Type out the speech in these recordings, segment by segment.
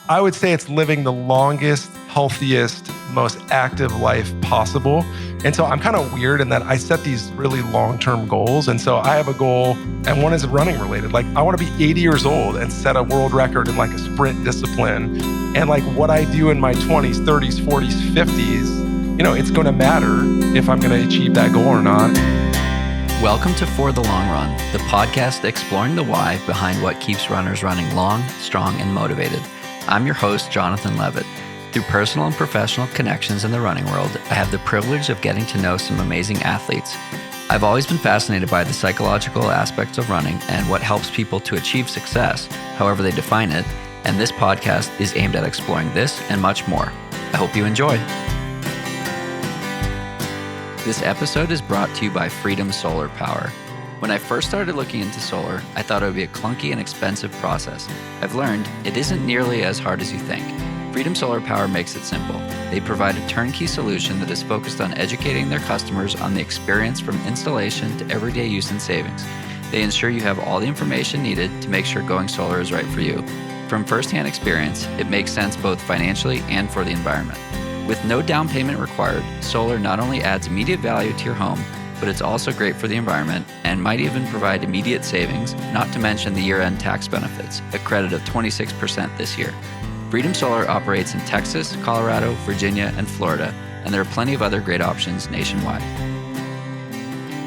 I would say it's living the longest, healthiest, most active life possible. And so I'm kind of weird in that I set these really long-term goals. And so I have a goal, and one is running related. Like I want to be 80 years old and set a world record in like a sprint discipline. And like what I do in my 20s, 30s, 40s, 50s, it's going to matter if I'm going to achieve that goal or not. Welcome to For the Long Run, the podcast exploring the why behind what keeps runners running long, strong, and motivated. I'm your host, Jonathan Levitt. Through personal and professional connections in the running world, I have the privilege of getting to know some amazing athletes. I've always been fascinated by the psychological aspects of running and what helps people to achieve success, however they define it, and this podcast is aimed at exploring this and much more. I hope you enjoy. This episode is brought to you by Freedom Solar Power. When I first started looking into solar, I thought it would be a clunky and expensive process. I've learned it isn't nearly as hard as you think. Freedom Solar Power makes it simple. They provide a turnkey solution that is focused on educating their customers on the experience from installation to everyday use and savings. They ensure you have all the information needed to make sure going solar is right for you. From firsthand experience, it makes sense both financially and for the environment. With no down payment required, solar not only adds immediate value to your home, but it's also great for the environment and might even provide immediate savings, not to mention the year-end tax benefits, a credit of 26% this year. Freedom Solar operates in Texas, Colorado, Virginia, and Florida, and there are plenty of other great options nationwide.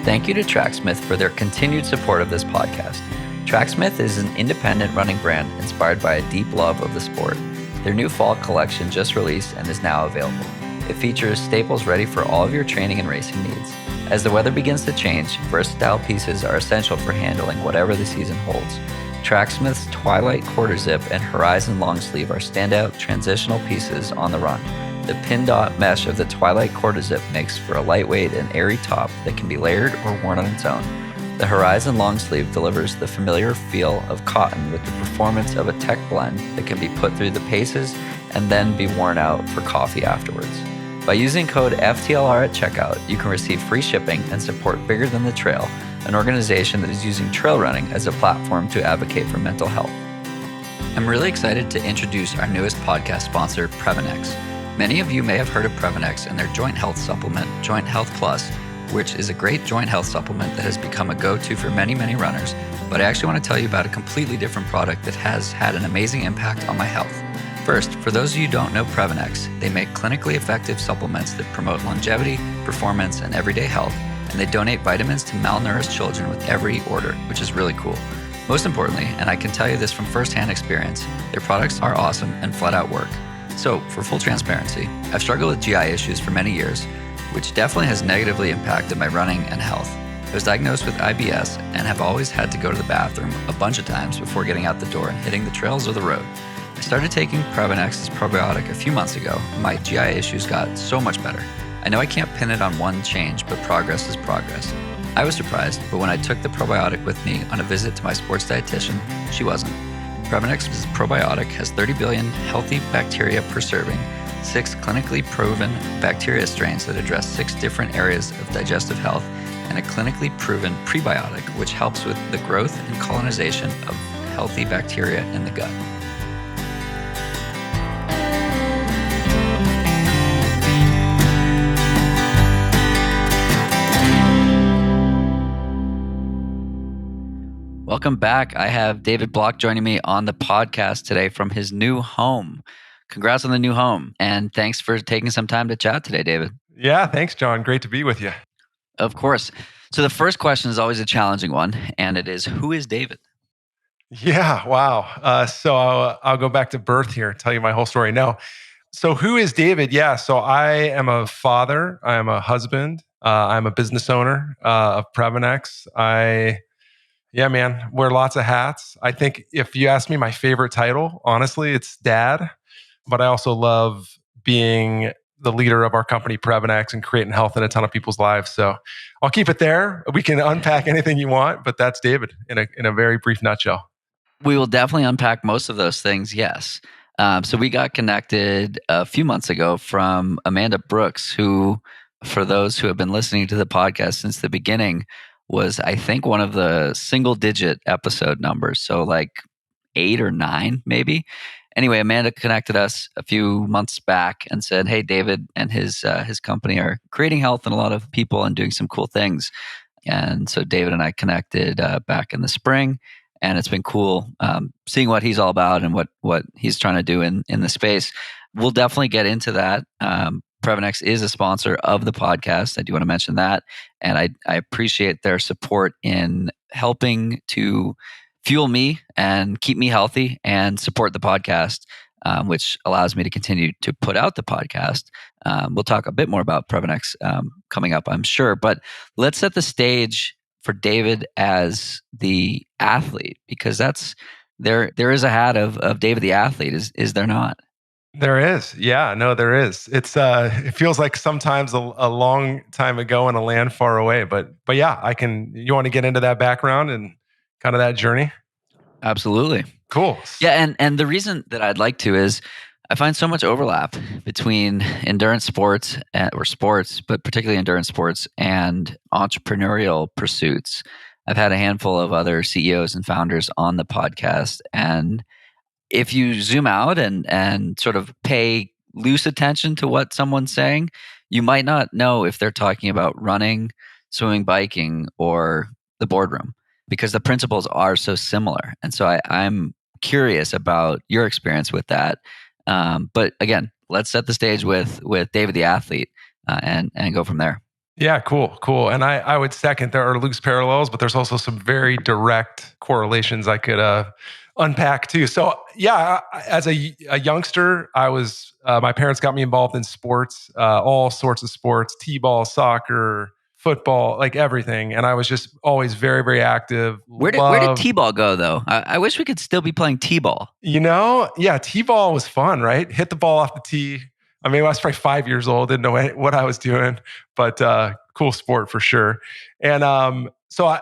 Thank you to Tracksmith for their continued support of this podcast. Tracksmith is an independent running brand inspired by a deep love of the sport. Their new fall collection just released and is now available. It features staples ready for all of your training and racing needs. As the weather begins to change, versatile pieces are essential for handling whatever the season holds. Tracksmith's Twilight Quarter Zip and Horizon Long Sleeve are standout transitional pieces on the run. The pin dot mesh of the Twilight Quarter Zip makes for a lightweight and airy top that can be layered or worn on its own. The Horizon Long Sleeve delivers the familiar feel of cotton with the performance of a tech blend that can be put through the paces and then be worn out for coffee afterwards. By using code FTLR at checkout, you can receive free shipping and support Bigger Than the Trail, an organization that is using trail running as a platform to advocate for mental health. I'm really excited to introduce our newest podcast sponsor, Previnex. Many of you may have heard of Previnex and their joint health supplement, Joint Health Plus, which is a great joint health supplement that has become a go-to for many, many runners. But I actually want to tell you about a completely different product that has had an amazing impact on my health. First, for those of you who don't know Previnex, they make clinically effective supplements that promote longevity, performance, and everyday health, and they donate vitamins to malnourished children with every order, which is really cool. Most importantly, and I can tell you this from firsthand experience, their products are awesome and flat out work. So, for full transparency, I've struggled with GI issues for many years, which definitely has negatively impacted my running and health. I was diagnosed with IBS and have always had to go to the bathroom a bunch of times before getting out the door and hitting the trails or the road. I started taking Previnex's probiotic a few months ago, and my GI issues got so much better. I know I can't pin it on one change, but progress is progress. I was surprised, but when I took the probiotic with me on a visit to my sports dietitian, she wasn't. Previnex's probiotic has 30 billion healthy bacteria per serving, 6 clinically proven bacteria strains that address 6 different areas of digestive health, and a clinically proven prebiotic, which helps with the growth and colonization of healthy bacteria in the gut. Welcome back. I have David Block joining me on the podcast today from his new home. Congrats on the new home. And thanks for taking some time to chat today, David. Yeah, thanks, John. Great to be with you. Of course. So the first question is always a challenging one, and it is, who is David? Yeah, wow. So I'll go back to birth here, tell you my whole story. No. So who is David? Yeah, so I am a father. I am a husband. I'm a business owner of Previnex. Yeah, man, wear lots of hats. I think if you ask me my favorite title, honestly, it's dad. But I also love being the leader of our company, Previnex, and creating health in a ton of people's lives. So I'll keep it there. We can unpack anything you want, but that's David in a very brief nutshell. We will definitely unpack most of those things, yes. So we got connected a few months ago from Amanda Brooks, who, for those who have been listening to the podcast since the beginning, was, I think, one of the single-digit episode numbers. So like 8 or 9, maybe. Anyway, Amanda connected us a few months back and said, "Hey, David and his company are creating health in a lot of people and doing some cool things." And so David and I connected back in the spring, and it's been cool seeing what he's all about and what he's trying to do in the space. We'll definitely get into that. Previnex is a sponsor of the podcast. I do want to mention that, and I appreciate their support in helping to fuel me and keep me healthy and support the podcast, which allows me to continue to put out the podcast. We'll talk a bit more about Previnex coming up, I'm sure, but let's set the stage for David as the athlete, because that's there is a hat of David the athlete, is there not? There is. Yeah, no, there is. It feels like sometimes a long time ago in a land far away, but yeah, you want to get into that background and kind of that journey? Absolutely. Cool. Yeah, and the reason that I'd like to is I find so much overlap between endurance sports or sports, but particularly endurance sports and entrepreneurial pursuits. I've had a handful of other CEOs and founders on the podcast, and if you zoom out and sort of pay loose attention to what someone's saying, you might not know if they're talking about running, swimming, biking, or the boardroom, because the principles are so similar. And so I'm curious about your experience with that. But again, let's set the stage with David the athlete, and go from there. Yeah, cool. And I would second there are loose parallels, but there's also some very direct correlations I could unpack too. So yeah, as a youngster, I was my parents got me involved in sports, all sorts of sports, t-ball, soccer, football, like everything. And I was just always very, very active. Where did t-ball go though? I wish we could still be playing t-ball. Yeah, t-ball was fun, right? Hit the ball off the tee. I mean, I was probably 5 years old, didn't know what I was doing, but cool sport for sure. And so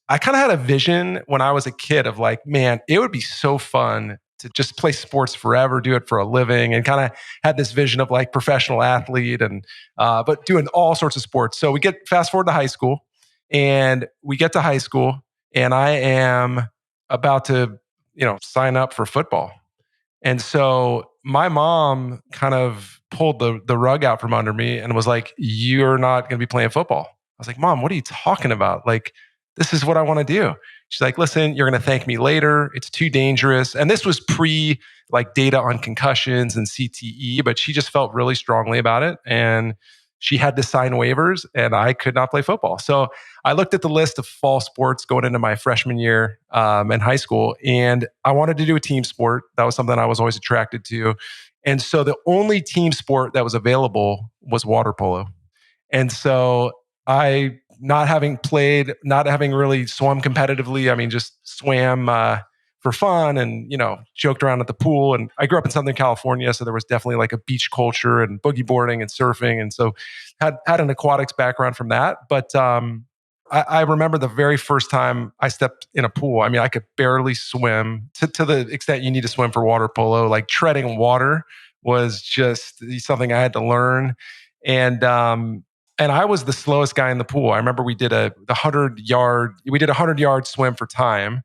I kind of had a vision when I was a kid of like, man, it would be so fun to just play sports forever, do it for a living, and kind of had this vision of like professional athlete and but doing all sorts of sports. So we get fast forward to high school, and we get to high school, and I am about to sign up for football. And so my mom kind of pulled the rug out from under me and was like, "You're not going to be playing football." I was like, "Mom, what are you talking about? Like, this is what I want to do." She's like, "Listen, you're going to thank me later. It's too dangerous." And this was pre like data on concussions and CTE, but she just felt really strongly about it. And she had to sign waivers, and I could not play football. So I looked at the list of fall sports going into my freshman year in high school, and I wanted to do a team sport. That was something I was always attracted to. And so the only team sport that was available was water polo. And so I, not having played, not having really swum competitively, I mean, just swam for fun and, joked around at the pool. And I grew up in Southern California, so there was definitely like a beach culture and boogie boarding and surfing. And so had an aquatics background from that. But I remember the very first time I stepped in a pool. I mean, I could barely swim to the extent you need to swim for water polo. Like treading water was just something I had to learn. And I was the slowest guy in the pool. I remember we did a 100-yard swim for time,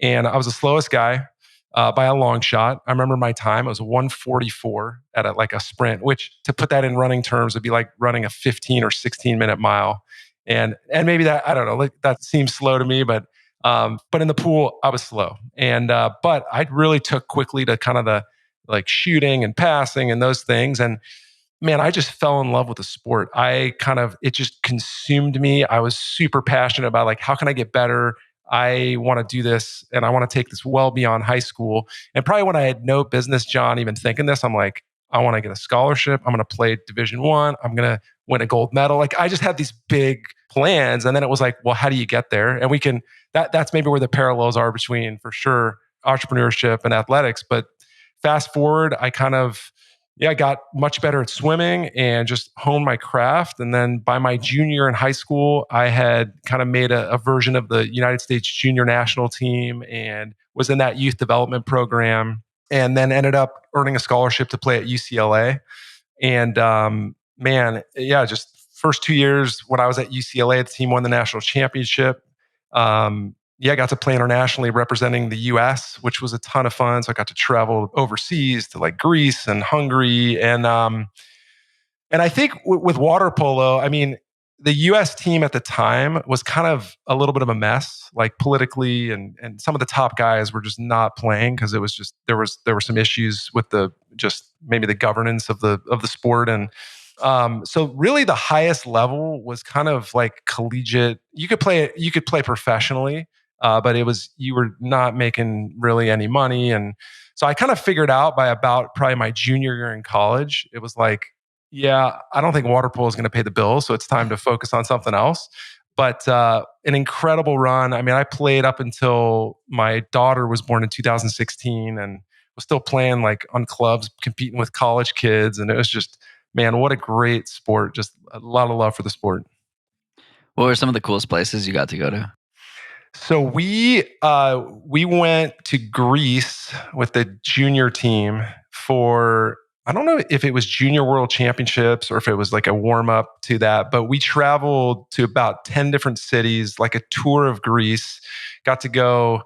and I was the slowest guy by a long shot. I remember my time, it was 1:44 at like a sprint, which to put that in running terms would be like running a 15 or 16-minute mile. And maybe that, I don't know, like that seems slow to me, but in the pool I was slow. And but I really took quickly to kind of the like shooting and passing and those things. And man, I just fell in love with the sport. It just consumed me. I was super passionate about like, how can I get better? I want to do this, and I want to take this well beyond high school. And probably when I had no business, John, even thinking this, I'm like, I want to get a scholarship. I'm going to play Division I. I'm going to win a gold medal. Like I just had these big plans. And then it was like, well, how do you get there? And that's maybe where the parallels are between, for sure, entrepreneurship and athletics. But fast forward, I got much better at swimming and just honed my craft. And then by my junior year in high school, I had kind of made a version of the United States junior national team and was in that youth development program, and then ended up earning a scholarship to play at UCLA. And man, yeah, just first 2 years when I was at UCLA, the team won the national championship. yeah, I got to play internationally representing the US, which was a ton of fun. So I got to travel overseas to like Greece and Hungary. And I think with water polo, I mean, the US team at the time was kind of a little bit of a mess, like politically, and some of the top guys were just not playing because it was just there were some issues with the just maybe the governance of the sport. And so really the highest level was kind of like collegiate. You could play professionally, but it was you were not making really any money. And so I kind of figured out by about probably my junior year in college, it was like, yeah, I don't think water polo is going to pay the bills, so it's time to focus on something else. But an incredible run. I mean, I played up until my daughter was born in 2016, and was still playing like on clubs, competing with college kids, and it was just, man, what a great sport! Just a lot of love for the sport. What were some of the coolest places you got to go to? So we went to Greece with the junior team for, I don't know if it was Junior World Championships or if it was like a warm up to that, but we traveled to about 10 different cities, like a tour of Greece. Got to go,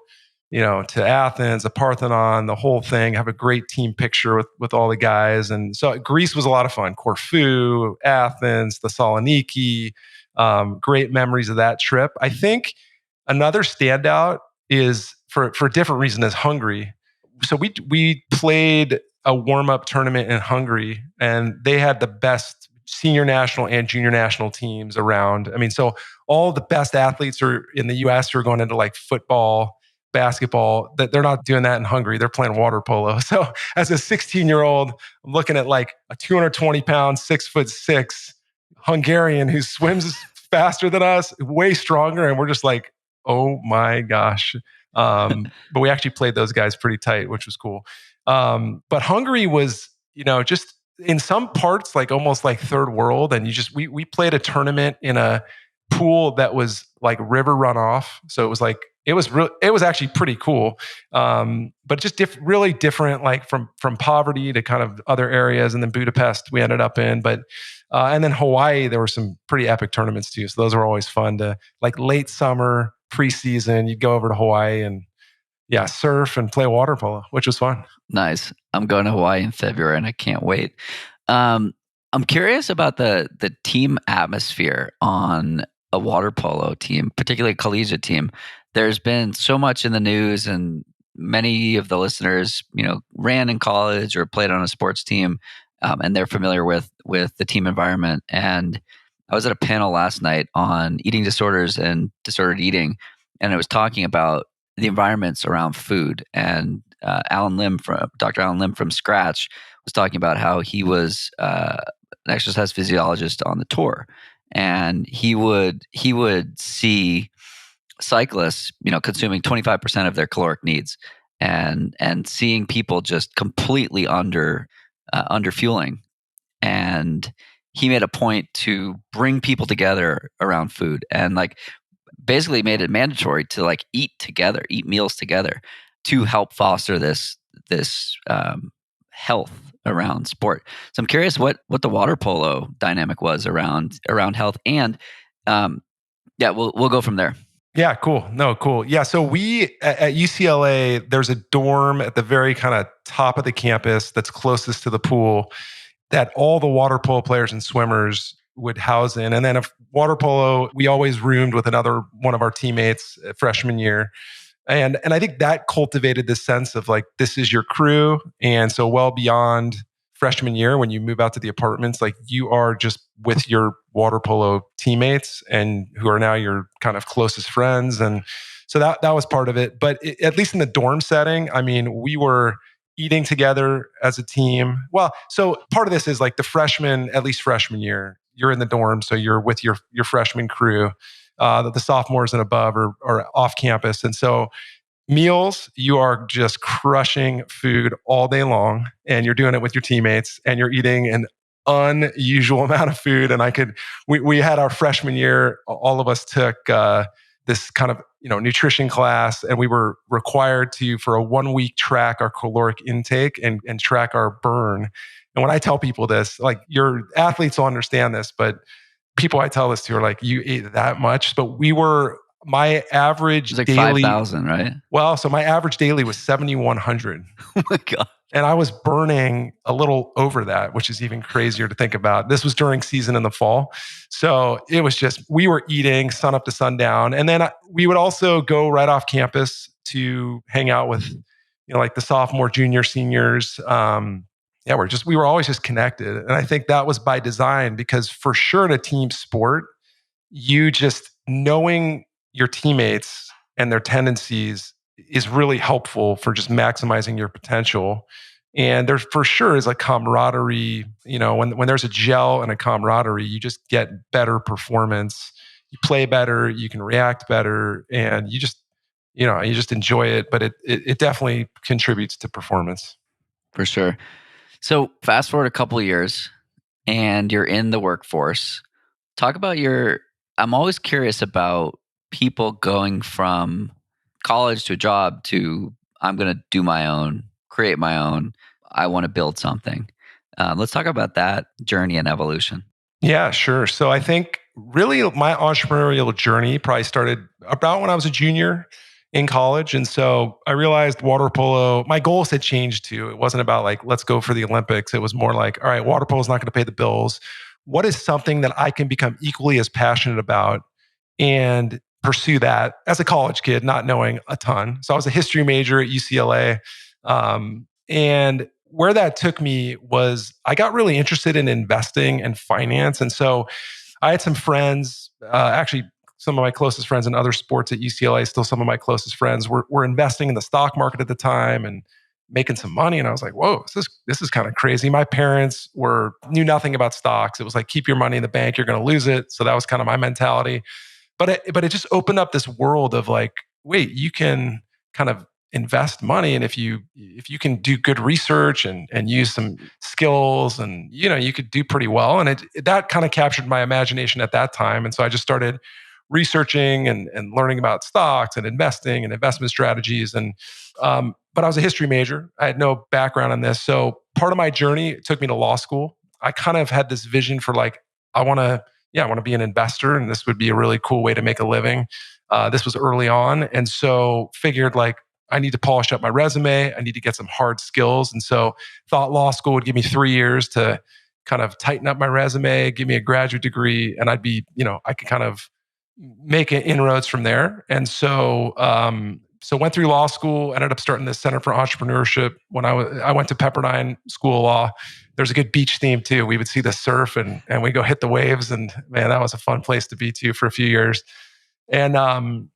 to Athens, the Parthenon, the whole thing. Have a great team picture with all the guys, and so Greece was a lot of fun. Corfu, Athens, Thessaloniki, great memories of that trip. I think another standout is for a different reason is Hungary. So we played a warm up tournament in Hungary, and they had the best senior national and junior national teams around. I mean, so all the best athletes are in the U.S. who are going into like football, basketball. That they're not doing that in Hungary. They're playing water polo. So as a 16-year-old, I'm looking at like a 220-pound, 6'6" Hungarian who swims faster than us, way stronger, and we're just like, oh my gosh. But we actually played those guys pretty tight, which was cool. But Hungary was, just in some parts, like almost like third world. And we played a tournament in a pool that was like river runoff. So it was like, it was actually pretty cool. But just really different, like from poverty to kind of other areas. And then Budapest we ended up in, and then Hawaii, there were some pretty epic tournaments too. So those were always fun to, like, late summer, preseason, you'd go over to Hawaii and, yeah, surf and play water polo, which was fun. Nice. I'm going to Hawaii in February and I can't wait. Um, I'm curious about the team atmosphere on a water polo team, particularly a collegiate team. There's been so much in the news, and many of the listeners, ran in college or played on a sports team, and they're familiar with the team environment. And I was at a panel last night on eating disorders and disordered eating, and I was talking about the environments around food. And Dr. Alan Lim from Scratch was talking about how he was an exercise physiologist on the tour, and he would see cyclists, consuming 25% of their caloric needs, and seeing people just completely under fueling. And he made a point to bring people together around food, and like basically made it mandatory to like eat meals together to help foster this health around sport. So I'm curious what the water polo dynamic was around health, and yeah, we'll go from there. Yeah, cool. No, cool. Yeah, so we at UCLA, there's a dorm at the very kind of top of the campus that's closest to the pool that all the water polo players and swimmers would house in. And then if water polo, we always roomed with another one of our teammates freshman year. And I think that cultivated this sense of like, this is your crew. And so well beyond freshman year, when you move out to the apartments, like you are just with your water polo teammates and who are now your kind of closest friends. And so that was part of it. But at least in the dorm setting, I mean, we were eating together as a team. Well, so part of this is like the freshmen, at least freshman year, you're in the dorm. So you're with your freshman crew. The sophomores and above are off campus. And so meals, you are just crushing food all day long, and you're doing it with your teammates, and you're eating an unusual amount of food. And we had our freshman year, all of us took this kind of nutrition class, and we were required to, for a 1 week, track our caloric intake and track our burn. And when I tell people this, like, your athletes will understand this, but people I tell this to are like, you ate that much? But My It's average like daily, 5,000, right? well, so my average daily was 7,100. Oh my God. And I was burning a little over that, which is even crazier to think about. This was during season in the fall. So it was just, we were eating sun up to sundown. And then we would also go right off campus to hang out with, like the sophomore, junior, seniors. Yeah, we were always just connected. And I think that was by design because for sure in a team sport, you just knowing your teammates and their tendencies is really helpful for just maximizing your potential. And there for sure is a camaraderie, when there's a gel and a camaraderie, you just get better performance. You play better, you can react better, and you just enjoy it, but it definitely contributes to performance. For sure. So fast forward a couple of years and you're in the workforce. Talk about I'm always curious about people going from college to a job to I'm going to do my own, create my own. I want to build something. Let's talk about that journey and evolution. Yeah, sure. So I think really my entrepreneurial journey probably started about when I was a junior in college. And so I realized water polo, my goals had changed too. It wasn't about like, let's go for the Olympics. It was more like, all right, water polo is not going to pay the bills. What is something that I can become equally as passionate about and pursue that as a college kid, not knowing a ton? So I was a history major at UCLA. And where that took me was I got really interested in investing and finance. And so I had some friends, actually, some of my closest friends in other sports at UCLA, still some of my closest friends were investing in the stock market at the time and making some money. And I was like, whoa, this is kind of crazy. My parents knew nothing about stocks. It was like, keep your money in the bank, you're going to lose it. So that was kind of my mentality. But it just opened up this world of like, wait, you can kind of invest money, and if you can do good research and use some skills, and you could do pretty well. And that kind of captured my imagination at that time. And so I just started researching and learning about stocks and investing and investment strategies. And but I was a history major. I had no background in this. So part of my journey took me to law school. I kind of had this vision for like, I want to yeah, I want to be an investor, and this would be a really cool way to make a living. This was early on, and so figured like I need to polish up my resume. I need to get some hard skills, and so thought law school would give me 3 years to kind of tighten up my resume, give me a graduate degree, and I could kind of make inroads from there. And so went through law school, ended up starting the Center for Entrepreneurship. When I went to Pepperdine School of Law, there's a good beach theme too. We would see the surf and we go hit the waves, and man, that was a fun place to be too for a few years. And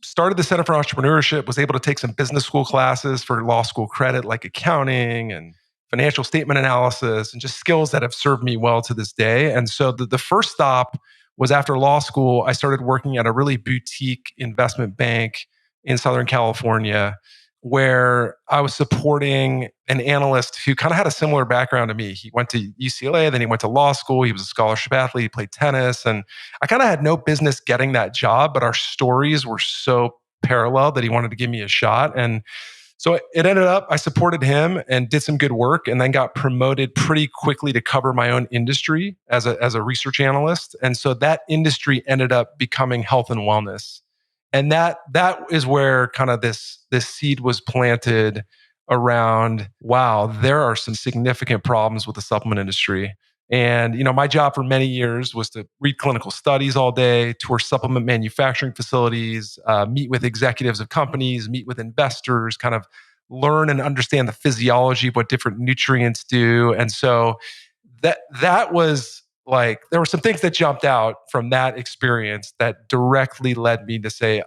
started the Center for Entrepreneurship, was able to take some business school classes for law school credit, like accounting and financial statement analysis, and just skills that have served me well to this day. And so the first stop was after law school. I started working at a really boutique investment bank in Southern California, where I was supporting an analyst who kind of had a similar background to me. He went to UCLA, then he went to law school. He was a scholarship athlete, he played tennis. And I kind of had no business getting that job, but our stories were so parallel that he wanted to give me a shot. And so it ended up, I supported him and did some good work, and then got promoted pretty quickly to cover my own industry as a research analyst. And so that industry ended up becoming health and wellness. And that is where kind of this seed was planted around, wow, there are some significant problems with the supplement industry. And my job for many years was to read clinical studies all day, tour supplement manufacturing facilities, meet with executives of companies, meet with investors, kind of learn and understand the physiology of what different nutrients do. And so that was like, there were some things that jumped out from that experience that directly led me to say,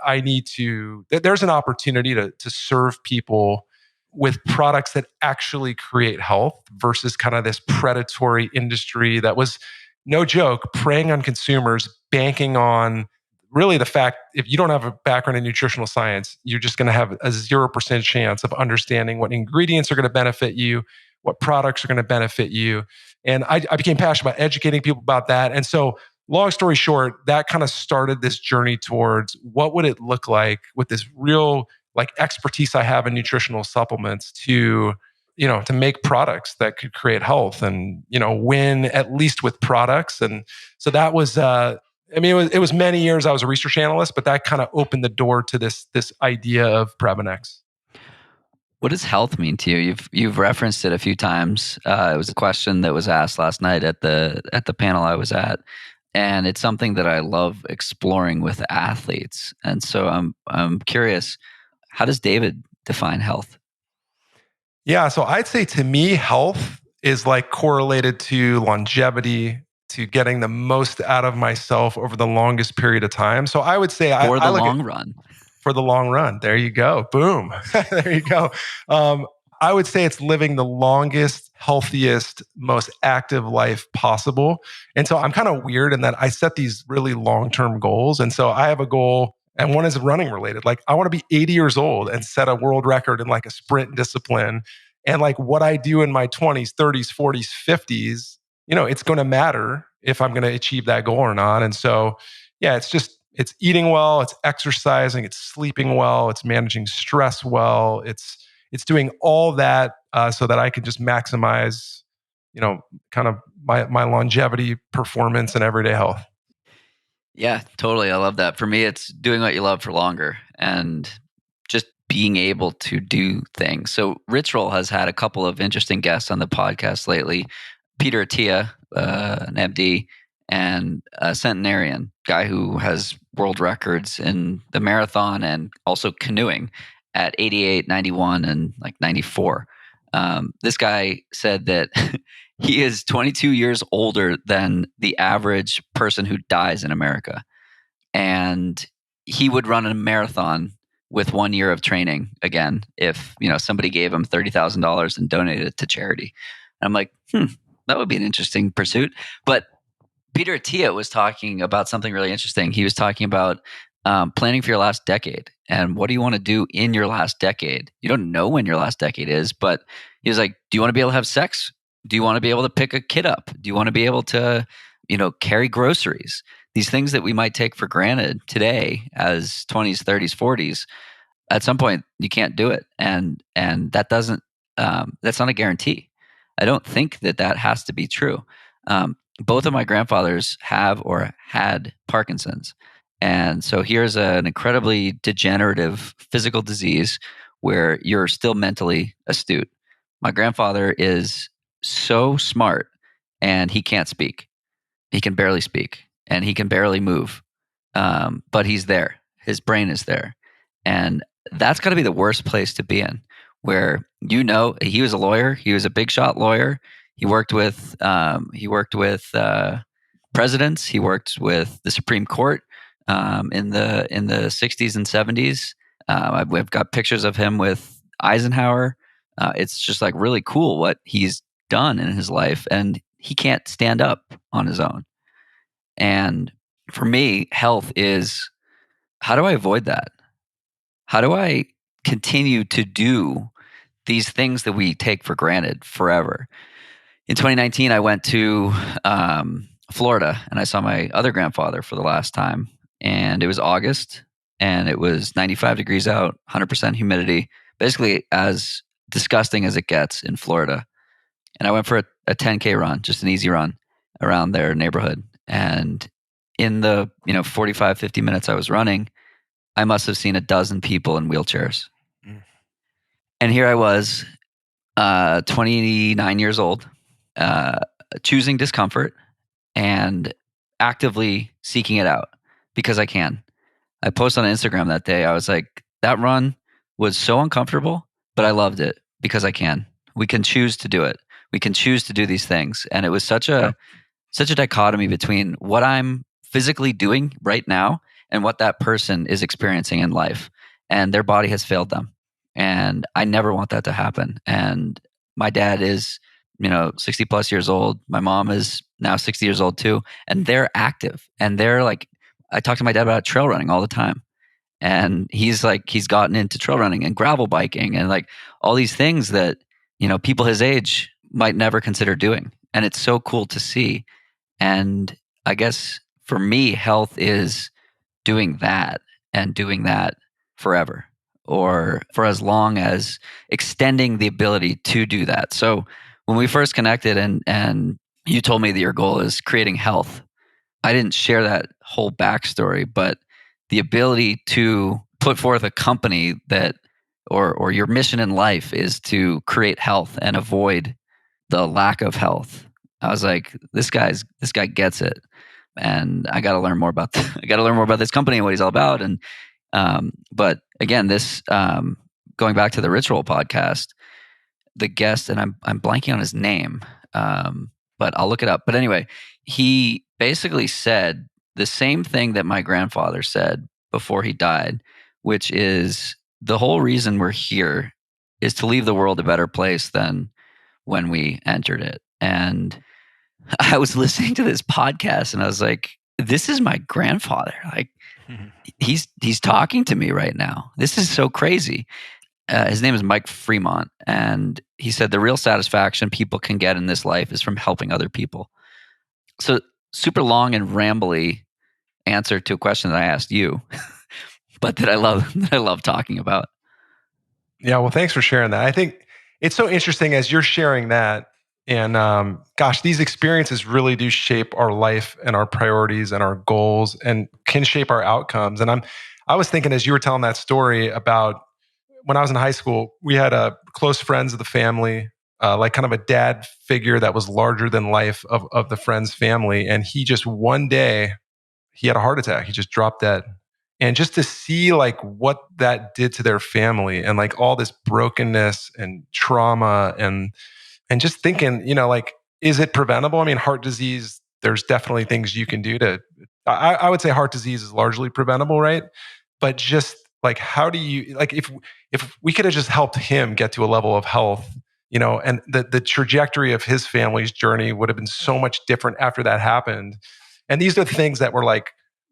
there's an opportunity to serve people with products that actually create health versus kind of this predatory industry that was, no joke, preying on consumers, banking on really the fact if you don't have a background in nutritional science, you're just going to have a 0% chance of understanding what ingredients are going to benefit you, what products are going to benefit you. And I became passionate about educating people about that. And so, long story short, that kind of started this journey towards what would it look like with this real like expertise I have in nutritional supplements to make products that could create health and win at least with products. And so that was I mean, it was many years I was a research analyst, but that kind of opened the door to this idea of Previnex. What does health mean to you? You've referenced it a few times. It was a question that was asked last night at the panel I was at, and it's something that I love exploring with athletes. And so I'm curious, how does David define health? Yeah, so I'd say to me, health is like correlated to longevity, to getting the most out of myself over the longest period of time. So I would say For I the look at long run. for the long run. There you go. Boom. There you go. Um, I would say it's living the longest, healthiest, most active life possible. And so I'm kind of weird in that I set these really long term goals. And so I have a goal, and one is running related. Like, I want to be 80 years old and set a world record in like a sprint discipline. And like what I do in my 20s, 30s, 40s, 50s, it's going to matter if I'm going to achieve that goal or not. And so, yeah, it's eating well, it's exercising, it's sleeping well, it's managing stress well, it's doing all that so that I can just maximize, kind of my longevity, performance, and everyday health. Yeah, totally. I love that. For me, it's doing what you love for longer and just being able to do things. So, Rich Roll has had a couple of interesting guests on the podcast lately. Peter Attia, an MD, and a centenarian, guy who has world records in the marathon and also canoeing at 88, 91, and like 94. This guy said that he is 22 years older than the average person who dies in America. And he would run a marathon with 1 year of training again if somebody gave him $30,000 and donated it to charity. And I'm like, that would be an interesting pursuit. But Peter Attia was talking about something really interesting. He was talking about planning for your last decade and what do you want to do in your last decade. You don't know when your last decade is, but he was like, do you want to be able to have sex? Do you want to be able to pick a kid up? Do you want to be able to carry groceries? These things that we might take for granted today as 20s, 30s, 40s, at some point you can't do it, and that doesn't that's not a guarantee. I don't think that has to be true. Both of my grandfathers have or had Parkinson's, and so here's an incredibly degenerative physical disease where you're still mentally astute. My grandfather is so smart, and he can't speak. He can barely speak, and he can barely move, but he's there. His brain is there, and that's got to be the worst place to be in. Where he was a lawyer, he was a big shot lawyer. He worked with presidents. He worked with the Supreme Court in the 60s and 70s. We've got pictures of him with Eisenhower. It's just like really cool what he's done in his life, and he can't stand up on his own. And for me, health is, how do I avoid that? How do I continue to do these things that we take for granted forever? In 2019, I went to Florida and I saw my other grandfather for the last time. And it was August and it was 95 degrees out, 100% humidity, basically as disgusting as it gets in Florida. And I went for a 10K run, just an easy run around their neighborhood. And in the 45, 50 minutes I was running, I must have seen a dozen people in wheelchairs. Mm. And here I was, 29 years old, choosing discomfort and actively seeking it out because I can. I posted on Instagram that day. I was like, that run was so uncomfortable, but I loved it because I can. We can choose to do it. We can choose to do these things. And it was such a dichotomy between what I'm physically doing right now and what that person is experiencing in life. And their body has failed them. And I never want that to happen. And my dad is, 60 plus years old. My mom is now 60 years old too. And they're active. And they're like, I talk to my dad about trail running all the time. And he's gotten into trail running and gravel biking and like all these things that, people his age might never consider doing. And it's so cool to see. And I guess for me, health is doing that and doing that forever or for as long as extending the ability to do that. So when we first connected and you told me that your goal is creating health, I didn't share that whole backstory, but the ability to put forth a company that, or your mission in life is to create health and avoid the lack of health. I was like, this guy gets it, and I got to learn more about I got to learn more about this company and what he's all about. And but again, this going back to the Ritual podcast, the guest, and I'm blanking on his name, but I'll look it up. But anyway, he basically said the same thing that my grandfather said before he died, which is the whole reason we're here is to leave the world a better place than when we entered it. And I was listening to this podcast and I was like, this is my grandfather. Like he's talking to me right now. This is so crazy. His name is Mike Fremont, and he said the real satisfaction people can get in this life is from helping other people. So super long and rambly answer to a question that I asked you, but that I love talking about. Yeah, well, thanks for sharing that. I think it's so interesting as you're sharing that. And gosh, these experiences really do shape our life and our priorities and our goals and can shape our outcomes. And I was thinking as you were telling that story about when I was in high school, we had close friends of the family, like kind of a dad figure that was larger than life of the friend's family. And he just one day, he had a heart attack. He just dropped dead. And just to see like what that did to their family and like all this brokenness and trauma and just thinking, like, is it preventable? I mean, heart disease, there's definitely things you can do I would say heart disease is largely preventable, right? But just like, how do you, like, if we could have just helped him get to a level of health, and the trajectory of his family's journey would have been so much different after that happened. And these are the things that were like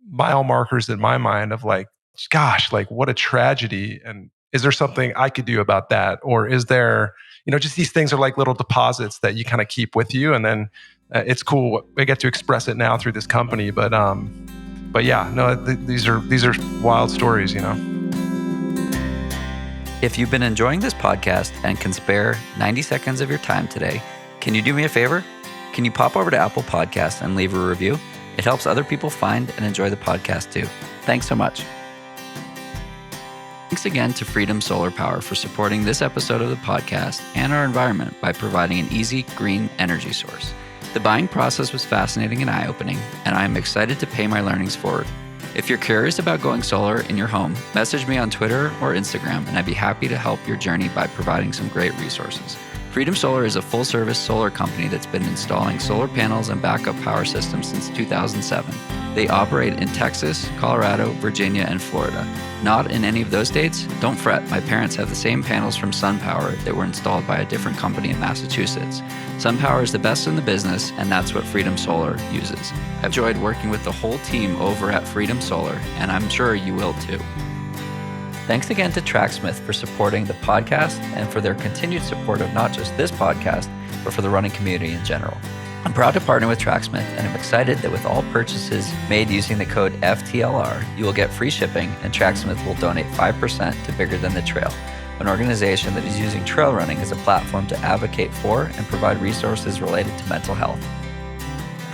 mile markers in my mind of like, gosh, like what a tragedy. And is there something I could do about that? Or is there, just these things are like little deposits that you kind of keep with you. And then it's cool. I get to express it now through this company. But yeah, no, these are wild stories, If you've been enjoying this podcast and can spare 90 seconds of your time today, can you do me a favor? Can you pop over to Apple Podcasts and leave a review? It helps other people find and enjoy the podcast too. Thanks so much. Thanks again to Freedom Solar Power for supporting this episode of the podcast and our environment by providing an easy, green energy source. The buying process was fascinating and eye-opening, and I am excited to pay my learnings forward. If you're curious about going solar in your home, message me on Twitter or Instagram, and I'd be happy to help your journey by providing some great resources. Freedom Solar is a full-service solar company that's been installing solar panels and backup power systems since 2007. They operate in Texas, Colorado, Virginia, and Florida. Not in any of those states? Don't fret, my parents have the same panels from SunPower that were installed by a different company in Massachusetts. SunPower is the best in the business, and that's what Freedom Solar uses. I've enjoyed working with the whole team over at Freedom Solar, and I'm sure you will too. Thanks again to Tracksmith for supporting the podcast and for their continued support of not just this podcast, but for the running community in general. I'm proud to partner with Tracksmith, and I'm excited that with all purchases made using the code FTLR, you will get free shipping, and Tracksmith will donate 5% to Bigger Than the Trail, an organization that is using trail running as a platform to advocate for and provide resources related to mental health.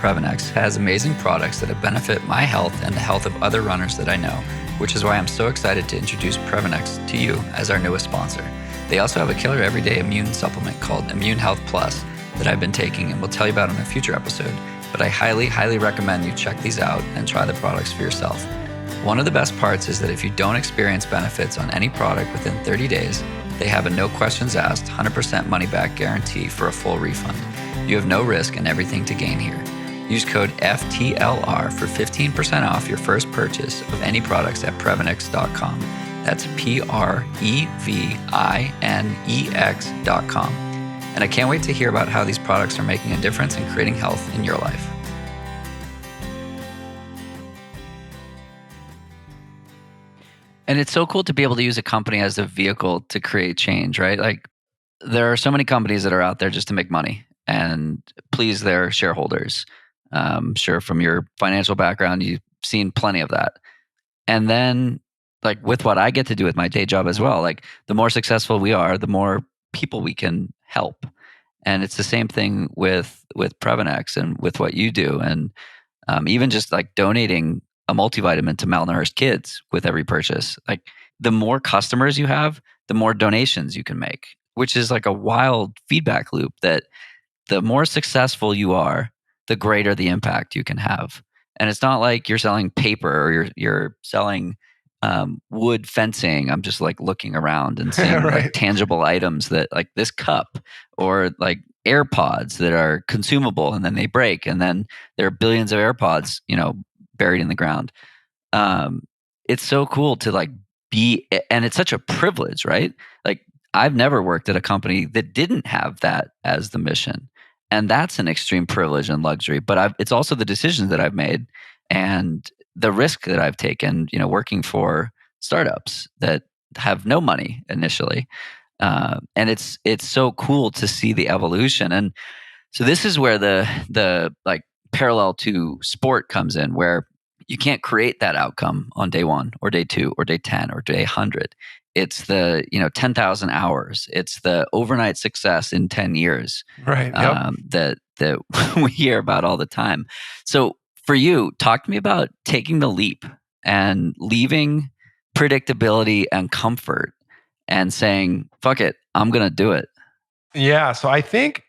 Previnex has amazing products that have benefit my health and the health of other runners that I know, which is why I'm so excited to introduce Previnex to you as our newest sponsor. They also have a killer everyday immune supplement called Immune Health Plus that I've been taking and will tell you about in a future episode, but I highly, highly recommend you check these out and try the products for yourself. One of the best parts is that if you don't experience benefits on any product within 30 days, they have a no questions asked 100% money back guarantee for a full refund. You have no risk and everything to gain here. Use code FTLR for 15% off your first purchase of any products at Previnex.com. That's Previnex.com. And I can't wait to hear about how these products are making a difference in creating health in your life. And it's so cool to be able to use a company as a vehicle to create change, right? Like there are so many companies that are out there just to make money and please their shareholders. Sure, from your financial background, you've seen plenty of that. And then like with what I get to do with my day job as well, like the more successful we are, the more people we can help. And it's the same thing with Previnex and with what you do. And Even just like donating a multivitamin to malnourished kids with every purchase. Like the more customers you have, the more donations you can make, which is like a wild feedback loop that the more successful you are, the greater the impact you can have. And it's not like you're selling paper or you're selling wood fencing. I'm just like looking around and seeing like Right. tangible items that like this cup or like AirPods that are consumable and then they break and then there are billions of AirPods, buried in the ground. um, it's so cool to like be, and it's such a privilege, right? Like I've never worked at a company that didn't have that as the mission, and that's an extreme privilege and luxury. But it's also the decisions that I've made and the risk that I've taken, working for startups that have no money initially, and it's so cool to see the evolution. And so this is where the like parallel to sport comes in, where you can't create that outcome on day 1 or day 2 or day 10 or day 100. It's the 10,000 hours. It's the overnight success in 10 years Right. Yep. that we hear about all the time. So for you, talk to me about taking the leap and leaving predictability and comfort and saying, "Fuck it, I'm gonna do it." Yeah. So I think,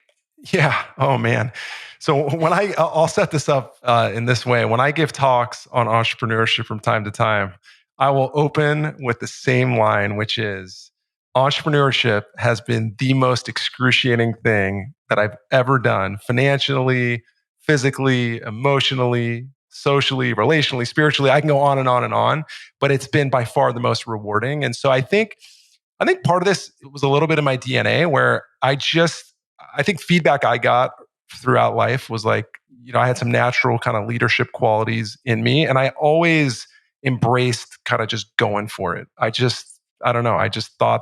yeah. Oh man. So when I'll set this up in this way. When I give talks on entrepreneurship from time to time, I will open with the same line, which is entrepreneurship has been the most excruciating thing that I've ever done financially, physically, emotionally, socially, relationally, spiritually. I can go on and on and on, but it's been by far the most rewarding. And so I think part of this was a little bit of my DNA where I think feedback I got throughout life was like, I had some natural kind of leadership qualities in me. And I always embraced kind of just going for it. I don't know, I just thought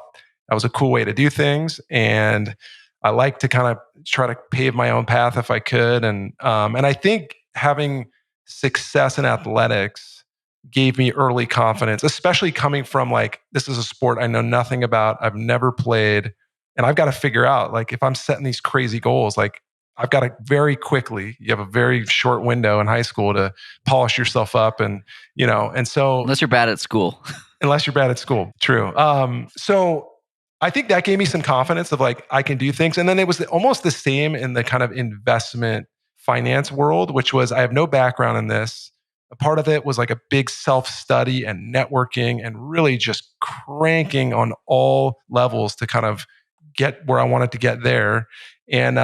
that was a cool way to do things. And I like to kind of try to pave my own path if I could. And I think having success in athletics gave me early confidence, especially coming from like, this is a sport I know nothing about, I've never played. And I've got to figure out, like, if I'm setting these crazy goals, like, I've got to very quickly, you have a very short window in high school to polish yourself up. And so Unless you're bad at school. unless you're bad at school. True. So I think that gave me some confidence of like, I can do things. And then it was almost the same in the kind of investment finance world, which was, I have no background in this. A part of it was like a big self study and networking and really just cranking on all levels to kind of get where I wanted to get there. And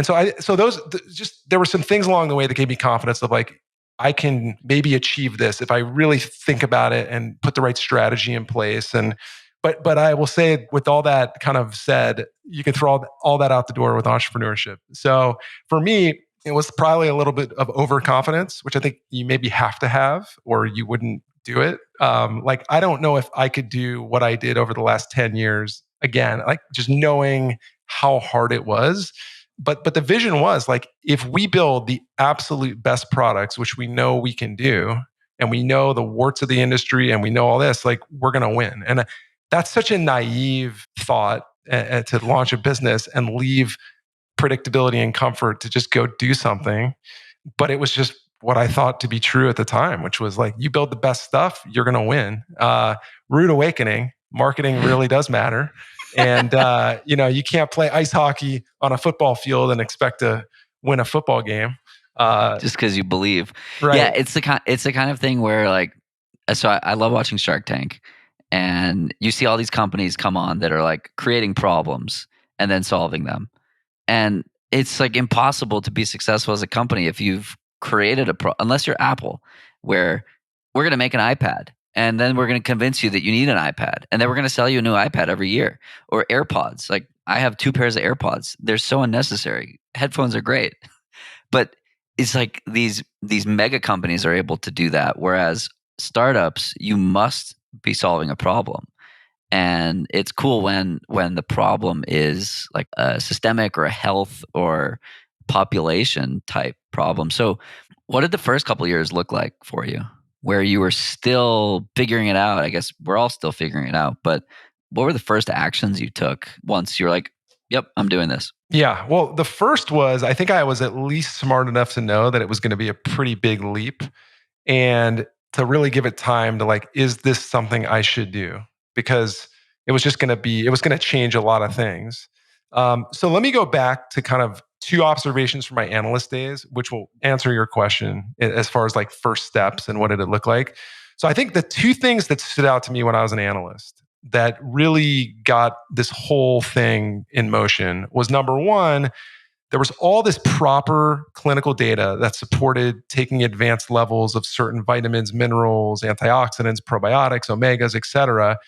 so just there were some things along the way that gave me confidence of like, I can maybe achieve this if I really think about it and put the right strategy in place. But I will say, with all that kind of said, you can throw all that out the door with entrepreneurship. So for me, it was probably a little bit of overconfidence, which I think you maybe have to have, or you wouldn't do it. Like, I don't know if I could do what I did over the last 10 years again, like just knowing how hard it was. But the vision was like, if we build the absolute best products, which we know we can do, and we know the warts of the industry, and we know all this, like, we're going to win. And that's such a naive thought, to launch a business and leave predictability and comfort to just go do something. But it was just what I thought to be true at the time, which was like, you build the best stuff, you're going to win. Rude awakening. Marketing really does matter. And you can't play ice hockey on a football field and expect to win a football game. Just because you believe. Yeah, Right. it's the kind of thing where like, so I love watching Shark Tank, and you see all these companies come on that are like creating problems and then solving them, and it's like impossible to be successful as a company if you've created unless you're Apple, where we're going to make an iPad and then we're going to convince you that you need an iPad and then we're going to sell you a new iPad every year, or AirPods. Like I have 2 pairs of AirPods. They're so unnecessary. Headphones are great. But it's like these mega companies are able to do that, whereas startups, you must be solving a problem. And it's cool when the problem is like a systemic or a health or population type problem. So what did the first couple of years look like for you, where you were still figuring it out? I guess we're all still figuring it out, but what were the first actions you took once you're like, yep, I'm doing this? Yeah. Well, the first was I think I was at least smart enough to know that it was going to be a pretty big leap and to really give it time to like, is this something I should do? Because it was just going to be, it was going to change a lot of things. So let me go back to kind of two observations from my analyst days, which will answer your question as far as like first steps and what did it look like. So I think the two things that stood out to me when I was an analyst that really got this whole thing in motion was number one, there was all this proper clinical data that supported taking advanced levels of certain vitamins, minerals, antioxidants, probiotics, omegas, et cetera.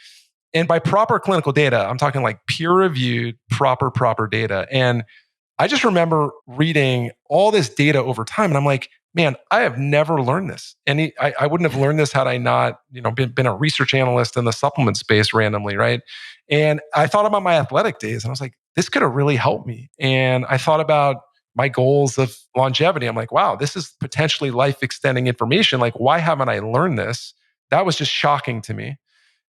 And by proper clinical data, I'm talking like peer reviewed, proper data. And I just remember reading all this data over time, and I'm like, man, I have never learned this. And I wouldn't have learned this had I not, been a research analyst in the supplement space randomly, right? And I thought about my athletic days, and I was like, this could have really helped me. And I thought about my goals of longevity. I'm like, wow, this is potentially life extending information. Like, why haven't I learned this? That was just shocking to me.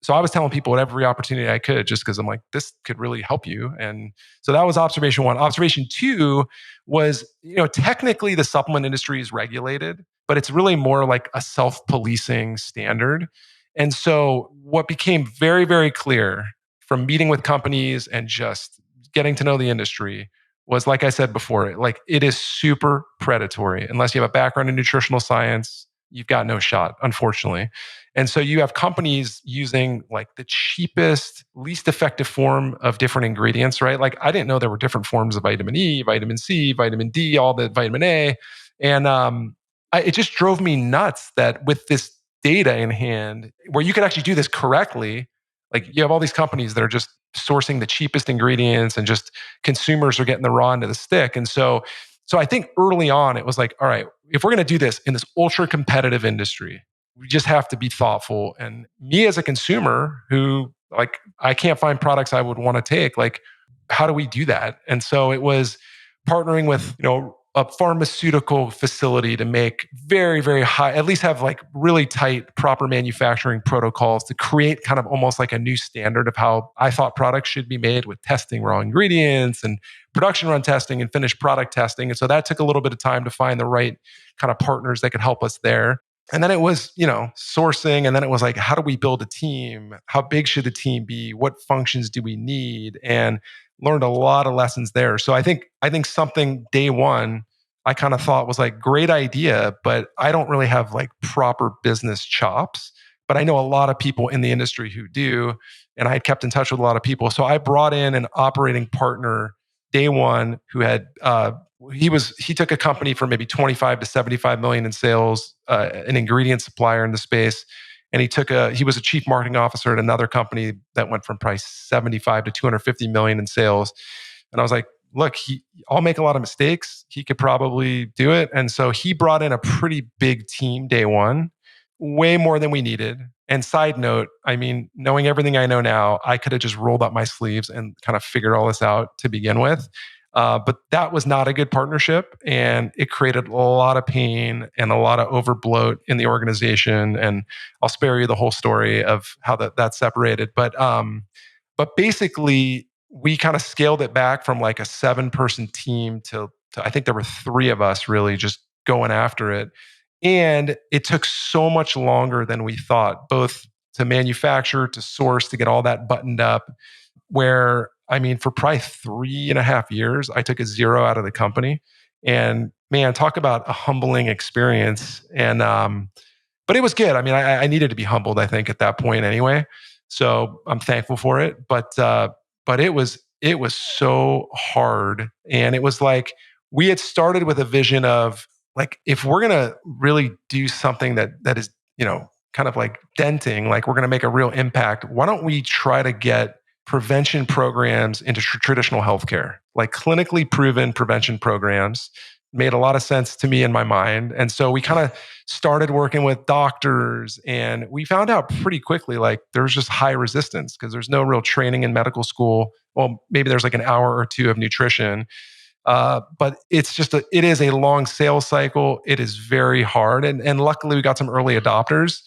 So I was telling people at every opportunity I could, just because I'm like, this could really help you. And so that was observation one. Observation two was, technically the supplement industry is regulated, but it's really more like a self-policing standard. And so what became very, very clear from meeting with companies and just getting to know the industry was, like I said before, like it is super predatory. Unless you have a background in nutritional science, you've got no shot, unfortunately. And so you have companies using like the cheapest, least effective form of different ingredients, right? Like I didn't know there were different forms of vitamin E, vitamin C, vitamin D, all the vitamin A. And it just drove me nuts that with this data in hand, where you could actually do this correctly, like you have all these companies that are just sourcing the cheapest ingredients and just consumers are getting the raw end of the stick. And so I think early on it was like, all right, if we're going to do this in this ultra competitive industry, we just have to be thoughtful. And me as a consumer who like I can't find products I would want to take, like how do we do that? And so it was partnering with, a pharmaceutical facility to make very, very high, at least have like really tight, proper manufacturing protocols to create kind of almost like a new standard of how I thought products should be made with testing raw ingredients and production run testing and finished product testing. And so that took a little bit of time to find the right kind of partners that could help us there. And then it was, sourcing. And then it was like, how do we build a team? How big should the team be? What functions do we need? And learned a lot of lessons there. So I think something day one, I kind of thought was like great idea, but I don't really have like proper business chops. But I know a lot of people in the industry who do. And I had kept in touch with a lot of people. So I brought in an operating partner day one who had he took a company for maybe 25 to 75 million in sales, an ingredient supplier in the space, and he was a chief marketing officer at another company that went from probably 75 to 250 million in sales. And I was like, look, I'll make a lot of mistakes. He could probably do it. And so he brought in a pretty big team day one, way more than we needed. And side note, I mean, knowing everything I know now, I could have just rolled up my sleeves and kind of figured all this out to begin with. But that was not a good partnership, and it created a lot of pain and a lot of overbloat in the organization. And I'll spare you the whole story of how that separated. But basically, we kind of scaled it back from like a 7-person team to I think there were 3 of us really just going after it. And it took so much longer than we thought, both to manufacture, to source, to get all that buttoned up. Where, I mean, for probably 3.5 years, I took a zero out of the company. And man, talk about a humbling experience. And but it was good. I mean, I needed to be humbled, I think, at that point anyway. So I'm thankful for it. But it was so hard. And it was like we had started with a vision of like, if we're gonna really do something that is, kind of like denting, like we're gonna make a real impact, why don't we try to get prevention programs into traditional healthcare, like clinically proven prevention programs? Made a lot of sense to me in my mind. And so we kind of started working with doctors, and we found out pretty quickly like there's just high resistance because there's no real training in medical school. Well, maybe there's like an hour or two of nutrition. But it is a long sales cycle. It is very hard. And luckily we got some early adopters.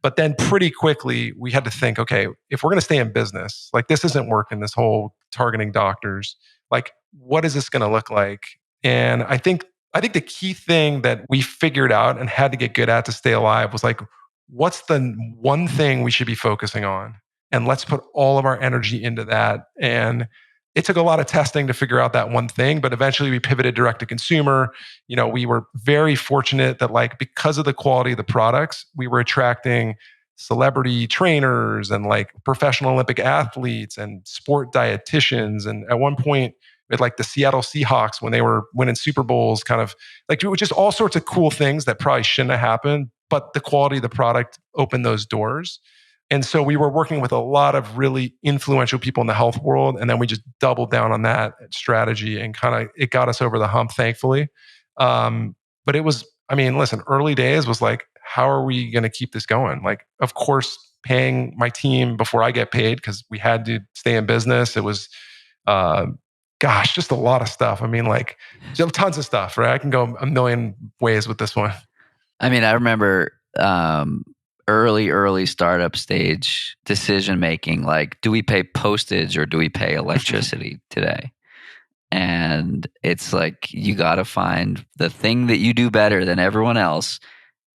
But then pretty quickly we had to think, okay, if we're going to stay in business, like this isn't working, this whole targeting doctors, like what is this going to look like? And I think the key thing that we figured out and had to get good at to stay alive was like, what's the one thing we should be focusing on? And let's put all of our energy into that. And it took a lot of testing to figure out that one thing, but eventually we pivoted direct to consumer. We were very fortunate that like because of the quality of the products, we were attracting celebrity trainers and like professional Olympic athletes and sport dietitians. And at one point, with like the Seattle Seahawks when they were winning Super Bowls, kind of like just all sorts of cool things that probably shouldn't have happened, but the quality of the product opened those doors. And so we were working with a lot of really influential people in the health world. And then we just doubled down on that strategy and kind of it got us over the hump, thankfully. But it was, I mean, listen, early days was like, how are we going to keep this going? Like, of course, paying my team before I get paid because we had to stay in business. It was, uh, gosh, just a lot of stuff. I mean, like, just tons of stuff, right? I can go a million ways with this one. I mean, I remember early startup stage decision making. Like, do we pay postage or do we pay electricity today? And it's like you got to find the thing that you do better than everyone else,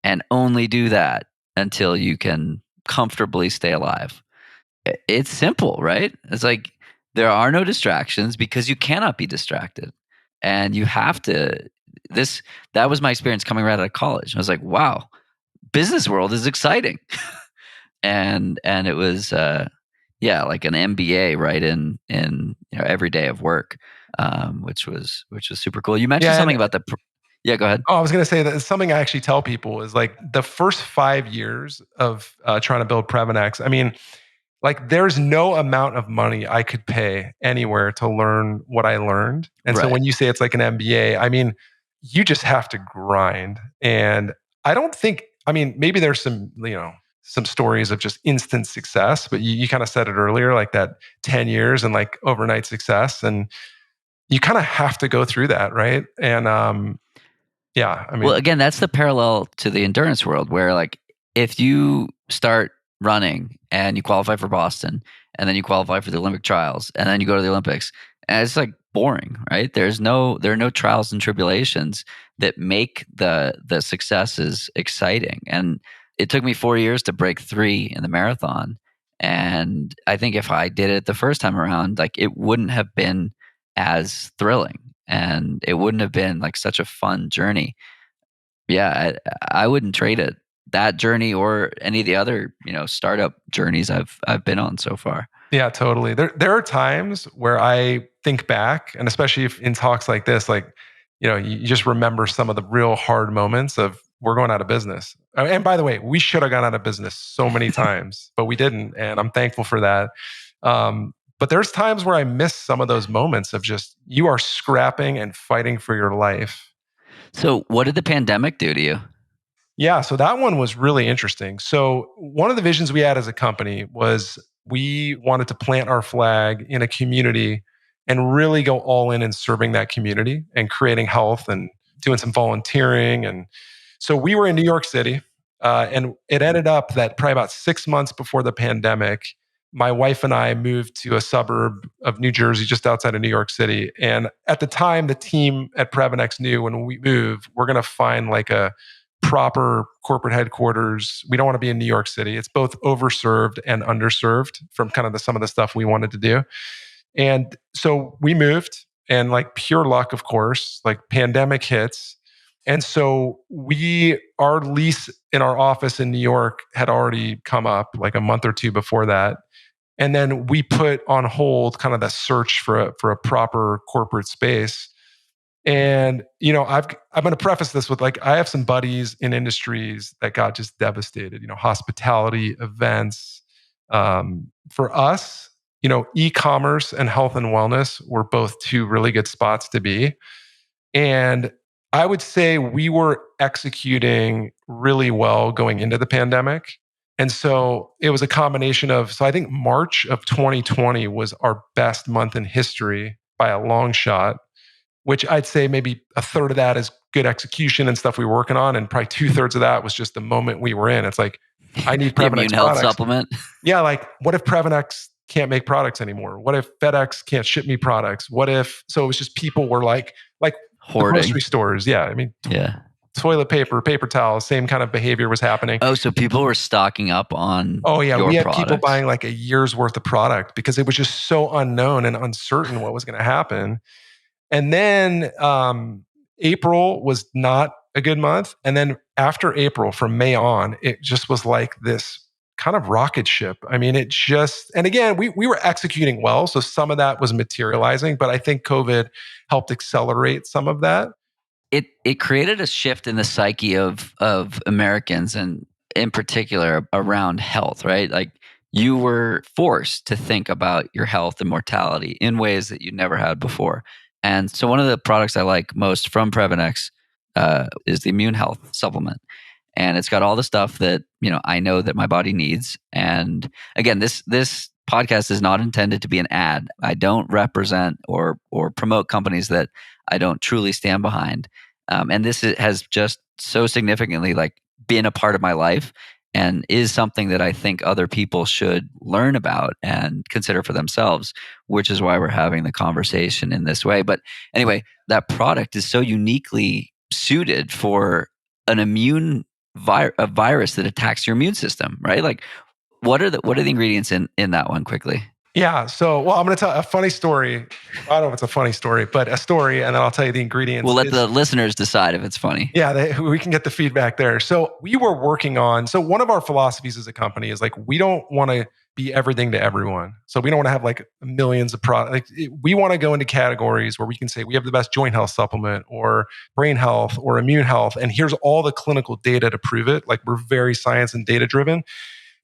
and only do that until you can comfortably stay alive. It's simple, right? It's like there are no distractions because you cannot be distracted. And you have to this that was my experience coming right out of college. I was like, wow, business world is exciting. And it was like an MBA right in every day of work, which was super cool. You mentioned Yeah. something And about yeah, go ahead. oh, I was going to say that something I actually tell people is like the first 5 years of trying to build Previnex. I mean, like there's no amount of money I could pay anywhere to learn what I learned. And so Right. when you say it's like an MBA, I mean, you just have to grind. And I don't think, I mean, maybe there's some stories of just instant success, but you kind of said it earlier, like that 10 years and like overnight success. And you kind of have to go through that, right? And yeah, I Well, mean, again, that's the parallel to the endurance world where like if you start running and you qualify for Boston and then you qualify for the Olympic trials and then you go to the Olympics, and it's like boring, right? There are no trials and tribulations that make the successes exciting. And it took me 4 years to break 3 in the marathon. And I think if I did it the first time around, like it wouldn't have been as thrilling and it wouldn't have been like such a fun journey. Yeah, I wouldn't trade it. That journey or any of the other, startup journeys I've been on so far. yeah, totally. There are times where I think back, and especially if in talks like this, like you just remember some of the real hard moments of we're going out of business. And by the way, we should have gone out of business so many times, but we didn't, and I'm thankful for that. But there's times where I miss some of those moments of just you are scrapping and fighting for your life. So, what did the pandemic do to you? Yeah, so that one was really interesting. So, one of the visions we had as a company was we wanted to plant our flag in a community and really go all in serving that community and creating health and doing some volunteering. And so we were in New York City, and it ended up that probably about 6 months before the pandemic, my wife and I moved to a suburb of New Jersey, just outside of New York City. And at the time, the team at Previnex knew when we move, we're going to find like a proper corporate headquarters. We don't want to be in New York City. It's both overserved and underserved from kind of some of the stuff we wanted to do. And so we moved, and like pure luck, of course, like pandemic hits. And so our lease in our office in New York had already come up like a month or two before that. And then we put on hold kind of the search for a proper corporate space. And I'm going to preface this with like I have some buddies in industries that got just devastated. Hospitality, events. For us, e-commerce and health and wellness were both two really good spots to be. And I would say we were executing really well going into the pandemic. And so it was a combination of, so I think March of 2020 was our best month in history by a long shot, which I'd say maybe a third of that is good execution and stuff we were working on. And probably 2/3 of that was just the moment we were in. It's like, I need The immune Previnex health products. supplement. Yeah, like what if Previnex can't make products anymore? What if FedEx can't ship me products? What if, so it was just people were like the Hoarding. grocery stores. Yeah. I mean, Yeah. toilet paper, paper towels, same kind of behavior was happening. Oh, so people were stocking up on Oh yeah, your we had people products. buying like a year's worth of product because it was just so unknown and uncertain what was going to happen. And then April was not a good month. And then after April, from May on, it just was like this kind of rocket ship. I mean, it just, and again, we were executing well. So some of that was materializing, but I think COVID helped accelerate some of that. It created a shift in the psyche of Americans, and in particular around health, right? Like, you were forced to think about your health and mortality in ways that you never had before. And so one of the products I like most from Previnex is the immune health supplement. And it's got all the stuff that, I know that my body needs. And again, this podcast is not intended to be an ad. I don't represent or promote companies that I don't truly stand behind. And this has just so significantly been a part of my life, and is something that I think other people should learn about and consider for themselves, which is why we're having the conversation in this way. But anyway, that product is so uniquely suited for an a virus that attacks your immune system, right? Like, what are the ingredients in that one quickly? Yeah. So, well, I'm going to tell a funny story. I don't know if it's a funny story, but a story, and then I'll tell you the ingredients. We'll let the listeners decide if it's funny. Yeah, we can get the feedback there. So we were working on, so one of our philosophies as a company is like, we don't want to be everything to everyone. So we don't want to have like millions of products. We want to go into categories where we can say we have the best joint health supplement or brain health or immune health. And here's all the clinical data to prove it. Like, we're very science and data driven.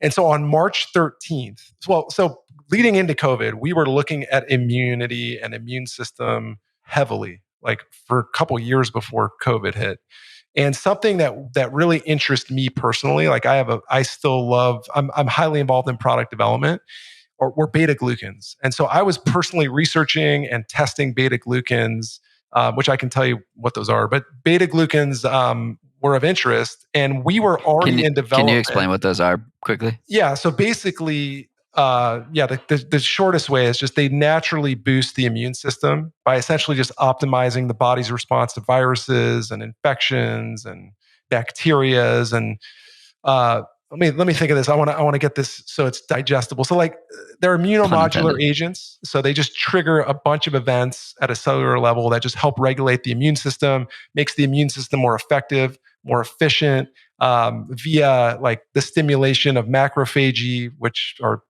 And so on March 13th, so leading into COVID, we were looking at immunity and immune system heavily, like for a couple years before COVID hit. And something that really interests me personally, like I still love, I'm highly involved in product development, or beta glucans. And so I was personally researching and testing beta glucans, which I can tell you what those are. But beta glucans were of interest, and we were already in development. Can you explain what those are quickly? Yeah. So basically, the shortest way is just they naturally boost the immune system by essentially just optimizing the body's response to viruses and infections and bacterias. And let me think of this. I want to get this so it's digestible. So like, they're immunomodular agents. So they just trigger a bunch of events at a cellular level that just help regulate the immune system, makes the immune system more effective, more efficient, via like the stimulation of macrophagy, which are,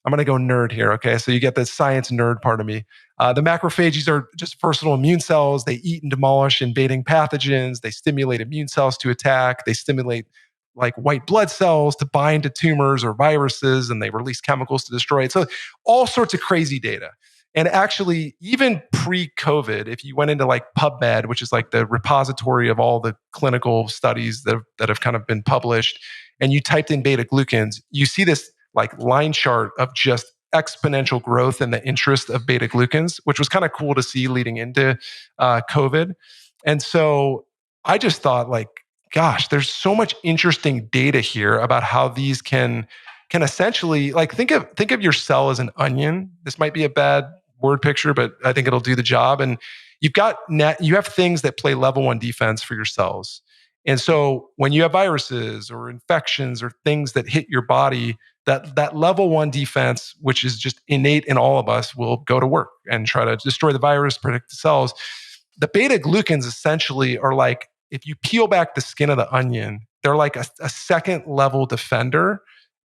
I'm going to go nerd here. Okay. So you get the science nerd part of me. The macrophages are just versatile immune cells. They eat and demolish invading pathogens. They stimulate immune cells to attack. They stimulate like white blood cells to bind to tumors or viruses, and they release chemicals to destroy it. So all sorts of crazy data. And actually, even pre-COVID, if you went into like PubMed, which is like the repository of all the clinical studies that have kind of been published, and you typed in beta glucans, you see this like line chart of just exponential growth in the interest of beta glucans, which was kind of cool to see leading into COVID. And so I just thought, like, gosh, there's so much interesting data here about how these can essentially, like, think of your cell as an onion. This might be a bad word picture, but I think it'll do the job. And you have things that play level 1 defense for your cells. And so when you have viruses or infections or things that hit your body, that level 1 defense, which is just innate in all of us, will go to work and try to destroy the virus, protect the cells. The beta glucans essentially are like, if you peel back the skin of the onion, they're like a second level defender,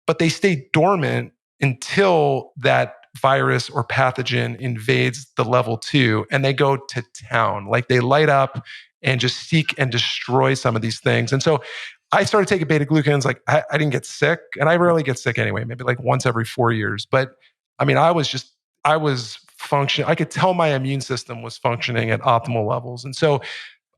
but they stay dormant until that virus or pathogen invades the level 2, and they go to town. Like, they light up and just seek and destroy some of these things. And so I started taking beta glucans. Like, I didn't get sick, and I rarely get sick anyway, maybe like once every 4 years. But I mean, I was functioning. I could tell my immune system was functioning at optimal levels. And so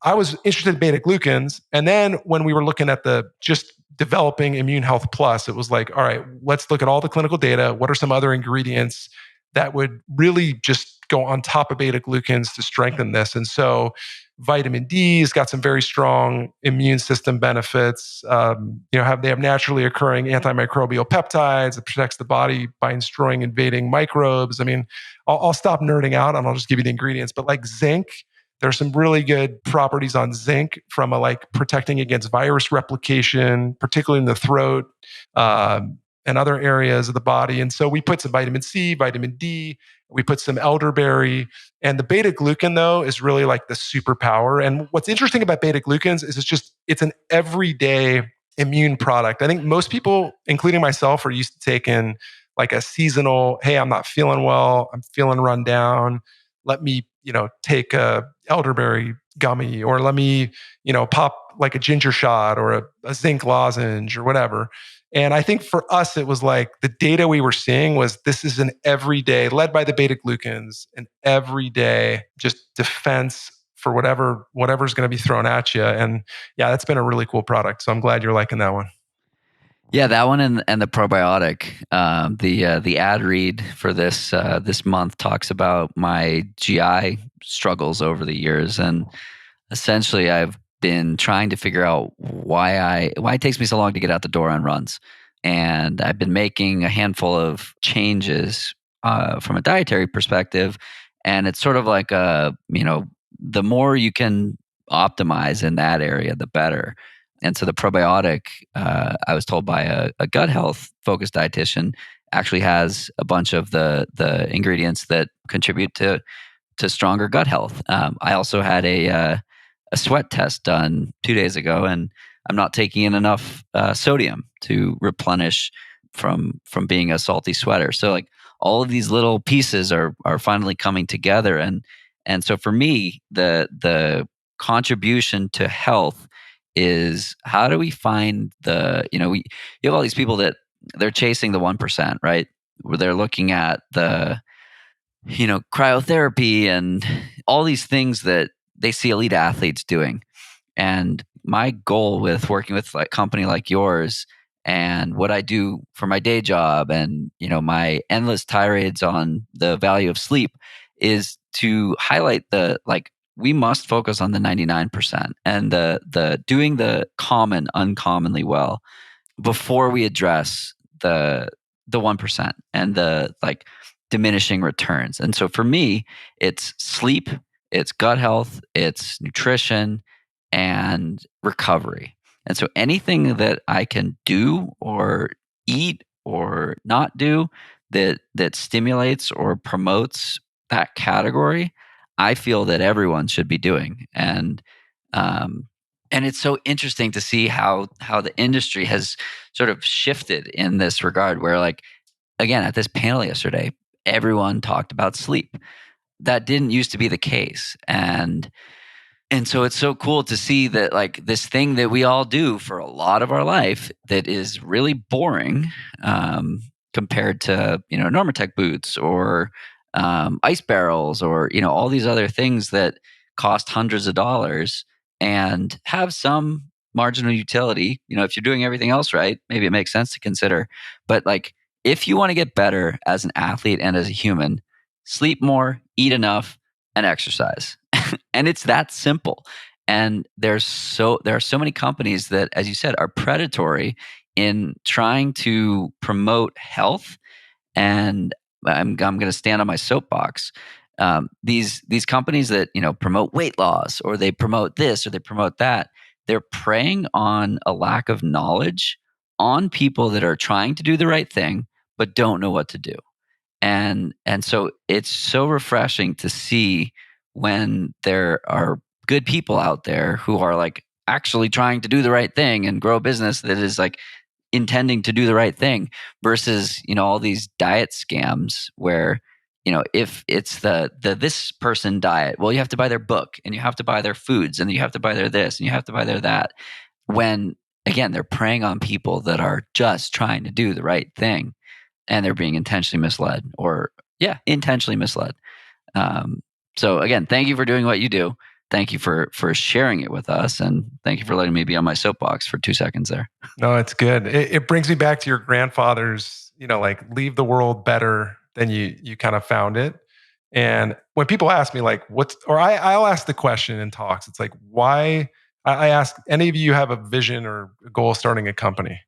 I was interested in beta glucans. And then when we were looking at the just developing Immune Health Plus, it was like, all right, let's look at all the clinical data. What are some other ingredients that would really just go on top of beta glucans to strengthen this. And so vitamin D has got some very strong immune system benefits. They have naturally occurring antimicrobial peptides that protects the body by destroying invading microbes. I mean, I'll stop nerding out and I'll just give you the ingredients. But like zinc, there's some really good properties on zinc from like protecting against virus replication, particularly in the throat and other areas of the body. And so we put some vitamin C, vitamin D, we put some elderberry. And the beta glucan, though, is really like the superpower. And what's interesting about beta glucans is it's an everyday immune product. I think most people, including myself, are used to taking like a seasonal, hey, I'm not feeling well, I'm feeling run down. Let me, take a elderberry gummy, or let me, pop like a ginger shot or a zinc lozenge or whatever. And I think for us, it was like the data we were seeing was this is an everyday, led by the beta glucans, an everyday just defense for whatever's going to be thrown at you. And yeah, that's been a really cool product. So I'm glad you're liking that one. Yeah, that one and the probiotic. The ad read for this month talks about my GI struggles over the years, and essentially I've been trying to figure out why it takes me so long to get out the door on runs, and I've been making a handful of changes from a dietary perspective, and it's sort of like the more you can optimize in that area, the better. And so the probiotic, I was told by a gut health focused dietitian, actually has a bunch of the ingredients that contribute to stronger gut health. I also had a sweat test done 2 days ago, and I'm not taking in enough sodium to replenish from being a salty sweater. So like all of these little pieces are finally coming together, and so for me, the contribution to health is how do we find you have all these people that they're chasing the 1%, right? Where they're looking at the cryotherapy and all these things that they see elite athletes doing. And my goal with working with like company like yours and what I do for my day job and my endless tirades on the value of sleep is to highlight we must focus on the 99% and the doing the common uncommonly well before we address the 1% and the like diminishing returns. And so for me, it's sleep, it's gut health, it's nutrition, and recovery. And so anything that I can do or eat or not do that stimulates or promotes that category, I feel that everyone should be doing. And it's so interesting to see how the industry has sort of shifted in this regard, where like again at this panel yesterday, everyone talked about sleep. That didn't used to be the case. And so it's so cool to see that like this thing that we all do for a lot of our life that is really boring compared to Normatec boots or ice barrels or all these other things that cost hundreds of dollars and have some marginal utility. If you're doing everything else right, maybe it makes sense to consider. But like if you want to get better as an athlete and as a human, sleep more, eat enough, and exercise. And it's that simple. And there are so many companies that, as you said, are predatory in trying to promote health. And I'm going to stand on my soapbox. These companies that promote weight loss, or they promote this, or they promote that, they're preying on a lack of knowledge on people that are trying to do the right thing but don't know what to do. And so it's so refreshing to see when there are good people out there who are like actually trying to do the right thing and grow a business that is like intending to do the right thing versus all these diet scams where if it's the this person diet, well, you have to buy their book and you have to buy their foods and you have to buy their this and you have to buy their that, when again they're preying on people that are just trying to do the right thing and they're being intentionally misled intentionally misled. So again, thank you for doing what you do. Thank you for sharing it with us. And thank you for letting me be on my soapbox for 2 seconds there. No, it's good. It brings me back to your grandfather's, like leave the world better than you kind of found it. And when people ask me like, I'll ask the question in talks. It's like, why? I ask, any of you have a vision or a goal of starting a company?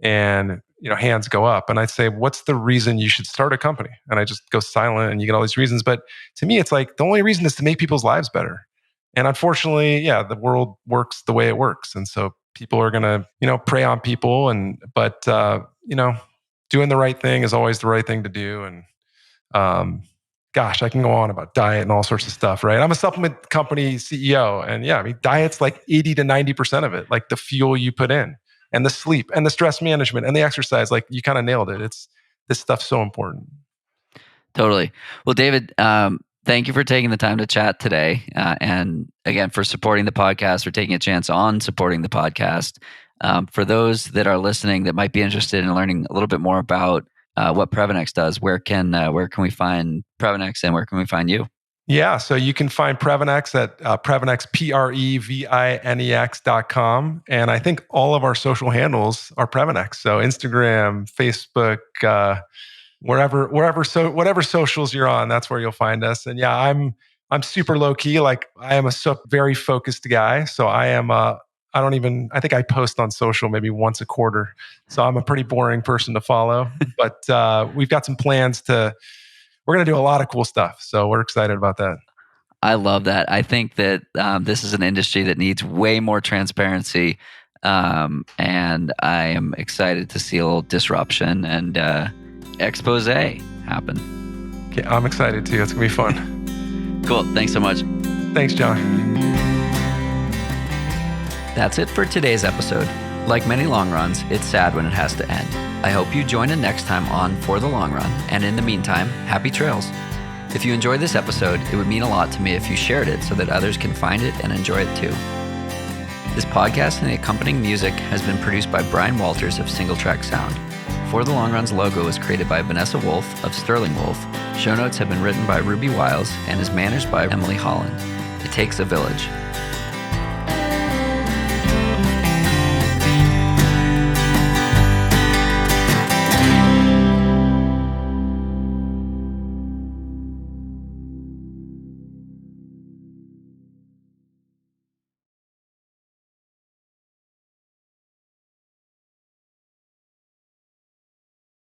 And hands go up, and I say, what's the reason you should start a company? And I just go silent, and you get all these reasons. But to me, it's like the only reason is to make people's lives better. And unfortunately, yeah, the world works the way it works, and so people are gonna prey on people. But doing the right thing is always the right thing to do. And um, gosh, I can go on about diet and all sorts of stuff, right? I'm a supplement company CEO. And yeah, I mean, diet's like 80 to 90% of it, like the fuel you put in, and the sleep and the stress management and the exercise. Like, you kind of nailed it. This stuff's so important. Totally. Well, David, thank you for taking the time to chat today. And again, for supporting the podcast, for taking a chance on supporting the podcast. For those that are listening that might be interested in learning a little bit more about what Previnex does, where can we find Previnex, and where can we find you? Yeah, so you can find Previnex at Previnex, Previnex.com. And I think all of our social handles are Previnex. So Instagram, Facebook, whatever socials you're on, that's where you'll find us. And yeah, I'm super low key. Like, I am a very focused guy. So I think I post on social maybe once a quarter. So I'm a pretty boring person to follow. But we've got some plans we're going to do a lot of cool stuff. So we're excited about that. I love that. I think that this is an industry that needs way more transparency. And I am excited to see a little disruption and expose happen. Okay, I'm excited too. It's going to be fun. Cool. Thanks so much. Thanks, John. That's it for today's episode. Like many long runs, it's sad when it has to end. I hope you join in next time on For the Long Run, and in the meantime, happy trails. If you enjoyed this episode, it would mean a lot to me if you shared it so that others can find it and enjoy it too. This podcast and the accompanying music has been produced by Brian Walters of Single Track Sound. For the Long Run's logo was created by Vanessa Wolf of Sterling Wolf. Show notes have been written by Ruby Wiles and is managed by Emily Holland. It takes a village.